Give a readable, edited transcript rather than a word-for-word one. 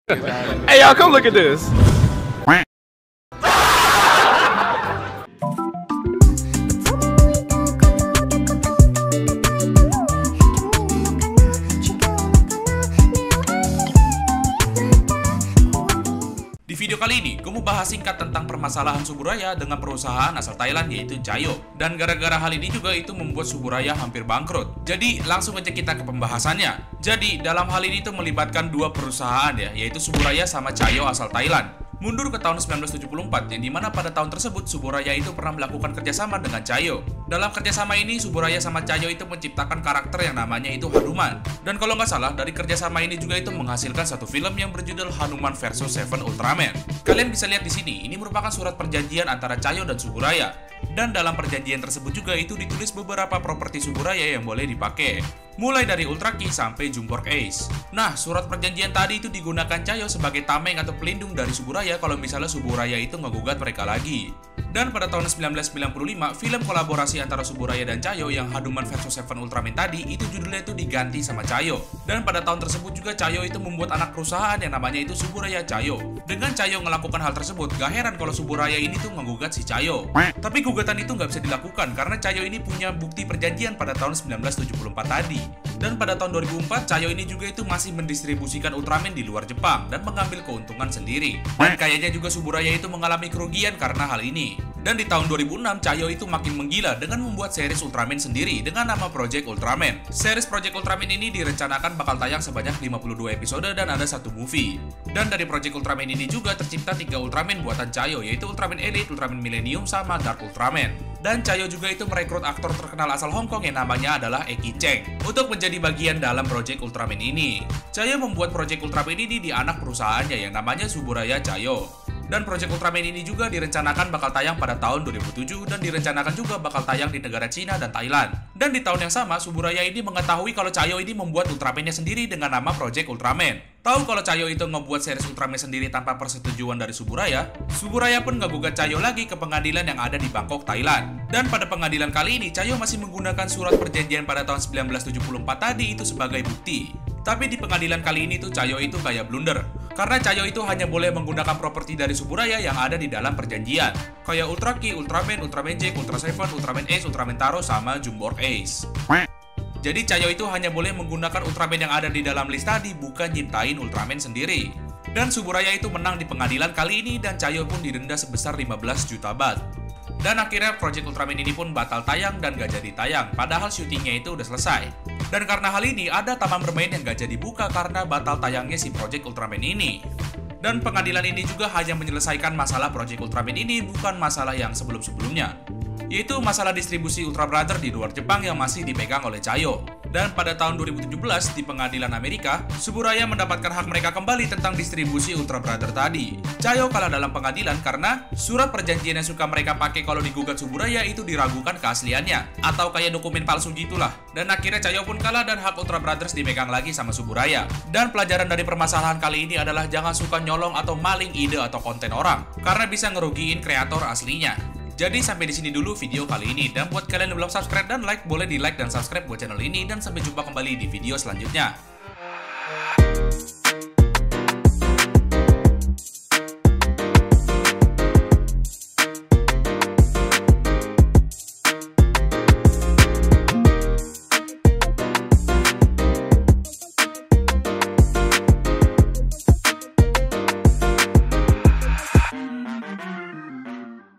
Hey y'all, come look at this. Di video kali ini, gue mau bahas singkat tentang permasalahan Suburaya dengan perusahaan asal Thailand yaitu Chayo. Dan gara-gara hal ini juga itu membuat Suburaya hampir bangkrut. Jadi langsung aja kita ke pembahasannya. Jadi dalam hal ini tuh melibatkan dua perusahaan ya, yaitu Suburaya sama Chayo asal Thailand. Mundur ke tahun 1974, yang dimana pada tahun tersebut Suburaya itu pernah melakukan kerjasama dengan Chayo. Dalam kerjasama ini, Suburaya sama Chayo itu menciptakan karakter yang namanya itu Hanuman. Dan kalau nggak salah, dari kerjasama ini juga itu menghasilkan satu film yang berjudul Hanuman vs Seven Ultraman. Kalian bisa lihat di sini, ini merupakan surat perjanjian antara Chayo dan Suburaya. Dan dalam perjanjian tersebut juga itu ditulis beberapa properti Suburaya yang boleh dipakai. Mulai dari Ultra Ki sampai Jumbork Ace. Nah, surat perjanjian tadi itu digunakan Chayo sebagai tameng atau pelindung dari Suburaya kalau misalnya Suburaya itu ngegugat mereka lagi. Dan pada tahun 1995, film kolaborasi antara Suburaya dan Chayo yang Hanuman vs Seven Ultraman tadi itu judulnya itu diganti sama Chayo. Dan pada tahun tersebut juga Chayo itu membuat anak perusahaan yang namanya itu Suburaya Chayo. Dengan Chayo melakukan hal tersebut, gak heran kalau Suburaya ini tuh ngegugat si Chayo. Tapi gugatan itu nggak bisa dilakukan karena Chayo ini punya bukti perjanjian pada tahun 1974 tadi. Dan pada tahun 2004, Chayo ini juga itu masih mendistribusikan Ultraman di luar Jepang dan mengambil keuntungan sendiri. Dan kayaknya juga Suburaya itu mengalami kerugian karena hal ini. Dan di tahun 2006, Chayo itu makin menggila dengan membuat series Ultraman sendiri dengan nama Project Ultraman. Series Project Ultraman ini direncanakan bakal tayang sebanyak 52 episode dan ada satu movie. Dan dari Project Ultraman ini juga tercipta 3 Ultraman buatan Chayo, yaitu Ultraman Elite, Ultraman Millennium, sama Dark Ultraman. Dan Chayo juga itu merekrut aktor terkenal asal Hong Kong yang namanya adalah Eki Cheng untuk menjadi bagian dalam Project Ultraman ini. Chayo membuat Project Ultraman ini di anak perusahaannya yang namanya Suburaya Chayo. Dan Project Ultraman ini juga direncanakan bakal tayang pada tahun 2007 dan direncanakan juga bakal tayang di negara Cina dan Thailand. Dan di tahun yang sama, Suburaya ini mengetahui kalau Chayo ini membuat Ultraman-nya sendiri dengan nama Project Ultraman. Tahu kalau Chayo itu ngebuat series Ultraman sendiri tanpa persetujuan dari Suburaya, Suburaya pun ngegugat Chayo lagi ke pengadilan yang ada di Bangkok, Thailand. Dan pada pengadilan kali ini, Chayo masih menggunakan surat perjanjian pada tahun 1974 tadi itu sebagai bukti. Tapi di pengadilan kali ini tuh Chayo itu kayak blunder. Karena Chayo itu hanya boleh menggunakan properti dari Suburaya yang ada di dalam perjanjian. Kayak Ultra Ki, Ultraman, Ultraman Jack, Ultra Seven, Ultraman Ace, Ultraman Taro, sama Jumbork Ace. Jadi Chayo itu hanya boleh menggunakan Ultraman yang ada di dalam list tadi, bukan nyiptain Ultraman sendiri. Dan Suburaya itu menang di pengadilan kali ini dan Chayo pun didenda sebesar 15 juta baht. Dan akhirnya Project Ultraman ini pun batal tayang dan gak jadi tayang, padahal syutingnya itu udah selesai. Dan karena hal ini, ada taman bermain yang gak jadi buka karena batal tayangnya si Project Ultraman ini. Dan pengadilan ini juga hanya menyelesaikan masalah Project Ultraman ini, bukan masalah yang sebelum-sebelumnya, yaitu masalah distribusi Ultra Brother di luar Jepang yang masih dipegang oleh Chayo. Dan pada tahun 2017 di pengadilan Amerika, Suburaya mendapatkan hak mereka kembali tentang distribusi Ultra Brother tadi. Chayo kalah dalam pengadilan karena surat perjanjian yang suka mereka pakai kalau digugat Suburaya itu diragukan keasliannya, atau kayak dokumen palsu gitulah. Dan akhirnya Chayo pun kalah dan hak Ultra Brothers dipegang lagi sama Suburaya. Dan pelajaran dari permasalahan kali ini adalah jangan suka nyolong atau maling ide atau konten orang, karena bisa ngerugiin kreator aslinya. Jadi sampai di sini dulu video kali ini, dan buat kalian yang belum subscribe dan like, boleh di like dan subscribe buat channel ini, dan sampai jumpa kembali di video selanjutnya.